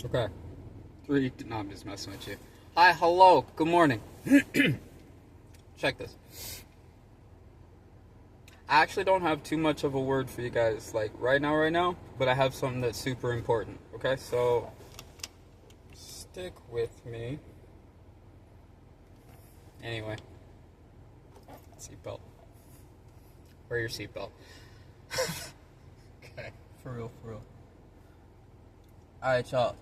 Okay. Three. No, I'm just messing with you. Hi, hello, good morning. Check this. I actually don't have too much of a word for you guys, like right now, but I have something that's super important. Okay, so stick with me. Anyway, seatbelt. Wear your seatbelt. Okay, for real, for real. Alright, y'all.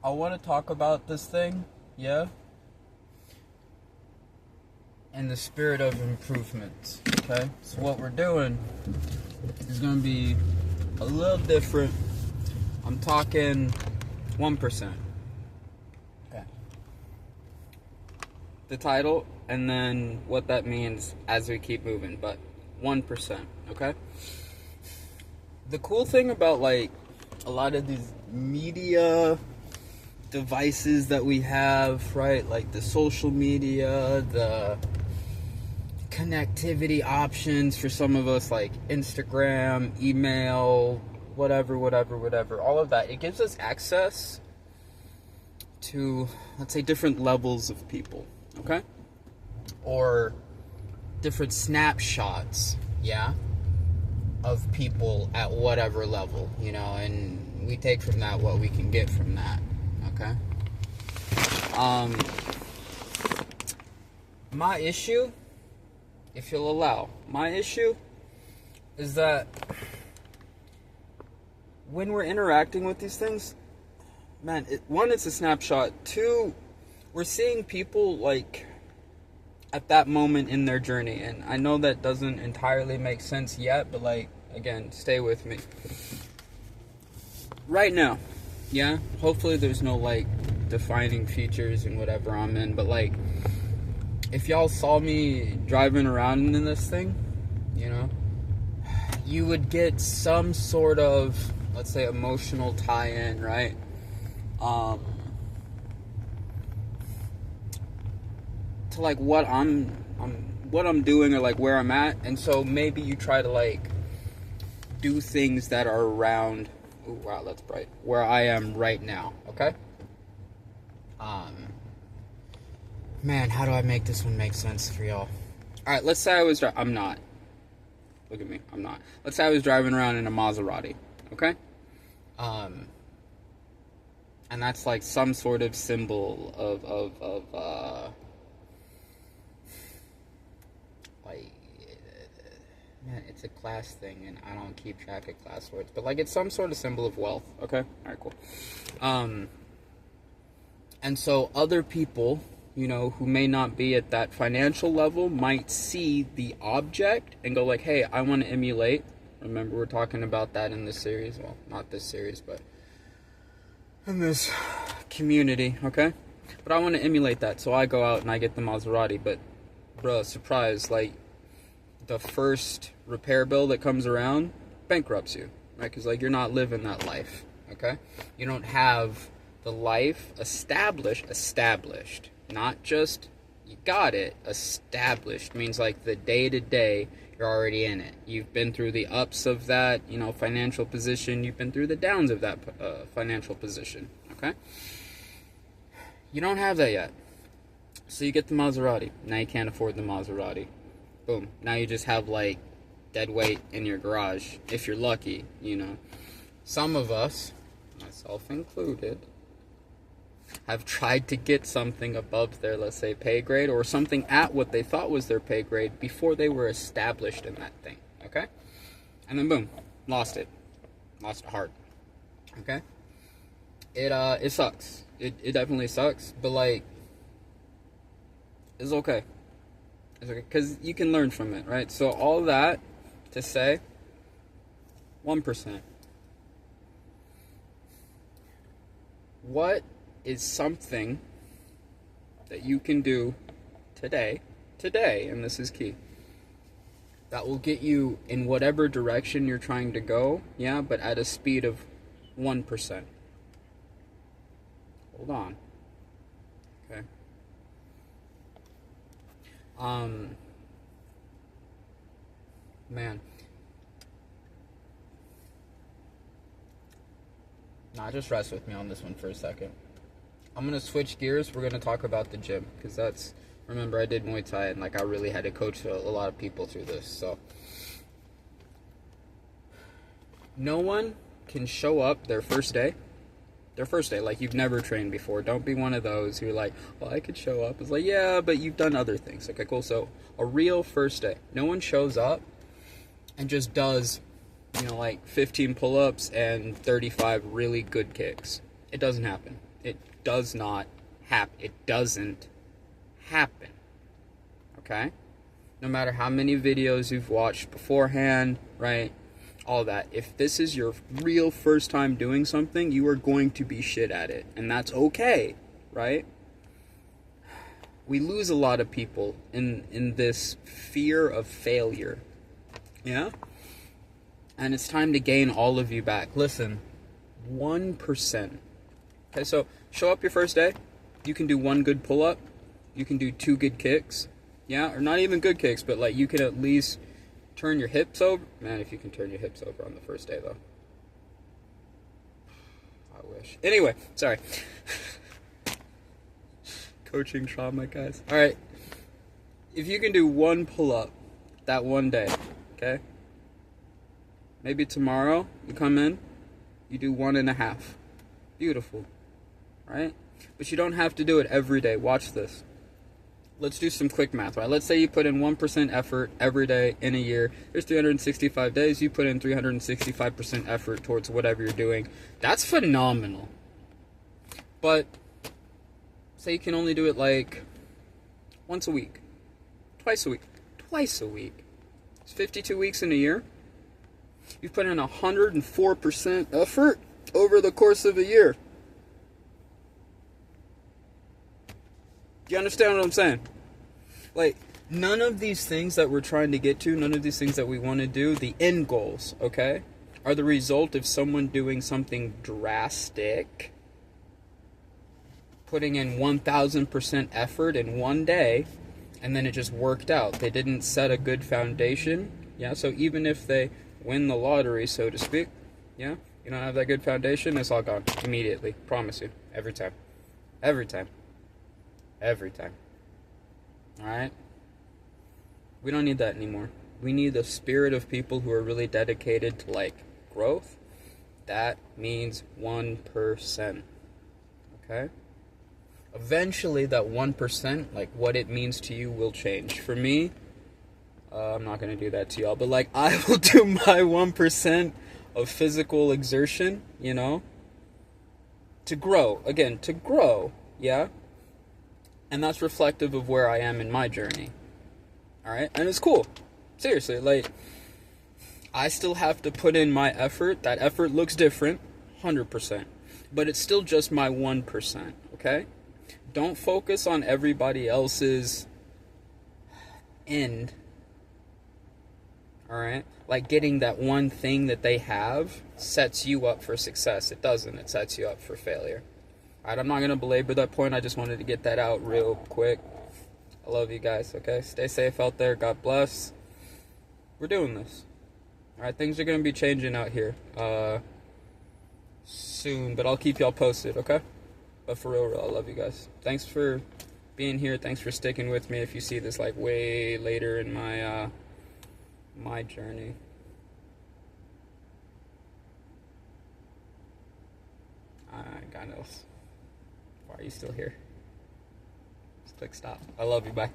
I want to talk about this thing, yeah? In the spirit of improvement, okay? So what we're doing is going to be a little different. I'm talking 1%. Okay. The title, and then what that means as we keep moving, but 1%, okay? The cool thing about, like, a lot of these media devices that we have, right? Like the social media, the connectivity options for some of us, like Instagram, email, whatever, all of that. It gives us access to, let's say, different levels of people, okay? Or different snapshots, yeah, of people at whatever level, and we take from that what we can get from that, okay? My issue, if you'll allow, my issue is that when we're interacting with these things, man, one, it's a snapshot. Two, we're seeing people, like, at that moment in their journey. And I know that doesn't entirely make sense yet, but, like, again, stay with me. Right now, yeah, hopefully there's no, like, defining features and whatever I'm in, but, like, if y'all saw me driving around in this thing, you would get some sort of, let's say, emotional tie-in, right? To, like, what I'm doing, or like where I'm at, and so maybe you try to, like, do things that are around. Ooh, wow, that's bright. Where I am right now, okay? Man, how do I make this one make sense for y'all? All right, let's say I'm not. Look at me, I'm not. Let's say I was driving around in a Maserati, okay? And that's like some sort of symbol of like, man, it's a class thing, and I don't keep track of class words, but, like, it's some sort of symbol of wealth, okay? Alright, cool. And so other people, who may not be at that financial level might see the object and go, like, hey, I want to emulate. Remember, we're talking about that in this series. Well, not this series, but in this community, okay? But I want to emulate that, so I go out and I get the Maserati. But, bruh, surprise, like, the first repair bill that comes around bankrupts you, right? Because, like, you're not living that life, okay? You don't have the life established, not just you got it. Established means, like, the day-to-day, you're already in it. You've been through the ups of that, financial position. You've been through the downs of that financial position, okay? You don't have that yet. So you get the Maserati. Now you can't afford the Maserati. Boom. Now you just have, like, dead weight in your garage, if you're lucky, Some of us, myself included, have tried to get something above their, let's say, pay grade, or something at what they thought was their pay grade before they were established in that thing, okay? And then boom, lost it. Lost a heart, okay? It sucks. It definitely sucks, but, like, it's okay. It's okay, because you can learn from it, right? So all that to say, 1%. What is something that you can do today, and this is key, that will get you in whatever direction you're trying to go, yeah, but at a speed of 1%. Hold on. Okay. Man. Nah, just rest with me on this one for a second. I'm gonna switch gears. We're gonna talk about the gym, because that's, remember, I did Muay Thai, and like I really had to coach a lot of people through this. So no one can show up their first day, like you've never trained before. Don't be one of those who are like, well, I could show up. It's like, yeah, but you've done other things. Okay, cool. So a real first day, no one shows up and just does, like 15 pull-ups and 35 really good kicks. It doesn't happen. It does not happen. It doesn't happen. Okay? No matter how many videos you've watched beforehand, right? All that. If this is your real first time doing something, you are going to be shit at it. And that's okay, right? We lose a lot of people in this fear of failure. Yeah? And it's time to gain all of you back. Listen, 1%. Okay, so show up your first day. You can do 1 good pull-up. You can do 2 good kicks. Yeah? Or not even good kicks, but like you can at least turn your hips over. Man, if you can turn your hips over on the first day, though. I wish. Anyway, sorry. Coaching trauma, guys. Alright. If you can do 1 pull-up that one day, okay? Maybe tomorrow you come in, you do 1.5. Beautiful. Right? But you don't have to do it every day. Watch this. Let's do some quick math, right? Let's say you put in 1% effort every day in a year. There's 365 days. You put in 365% effort towards whatever you're doing. That's phenomenal. But say you can only do it like once a week, twice a week. It's 52 weeks in a year. You've put in 104% effort over the course of a year. Do you understand what I'm saying? Like, none of these things that we're trying to get to, none of these things that we want to do, the end goals, okay, are the result of someone doing something drastic, putting in 1,000% effort in one day, and then it just worked out. They didn't set a good foundation. Yeah, so even if they win the lottery, so to speak, yeah, you don't have that good foundation, it's all gone immediately. Promise you. Every time. Alright? We don't need that anymore. We need the spirit of people who are really dedicated to, like, growth. That means 1%. Okay? Eventually, that 1%, like, what it means to you will change. For me, I'm not going to do that to y'all, but, like, I will do my 1% of physical exertion, to grow. Again, to grow, yeah? And that's reflective of where I am in my journey. Alright? And it's cool. Seriously, like, I still have to put in my effort. That effort looks different, 100%. But it's still just my 1%, okay? Don't focus on everybody else's end. Alright? Like, getting that one thing that they have sets you up for success. It doesn't. It sets you up for failure. Alright, I'm not going to belabor that point. I just wanted to get that out real quick. I love you guys, okay? Stay safe out there. God bless. We're doing this. Alright, things are going to be changing out here soon, but I'll keep y'all posted, okay? But for real, I love you guys. Thanks for being here. Thanks for sticking with me if you see this, like, way later in my, my journey. God knows. Why are you still here? Just click stop. I love you. Bye.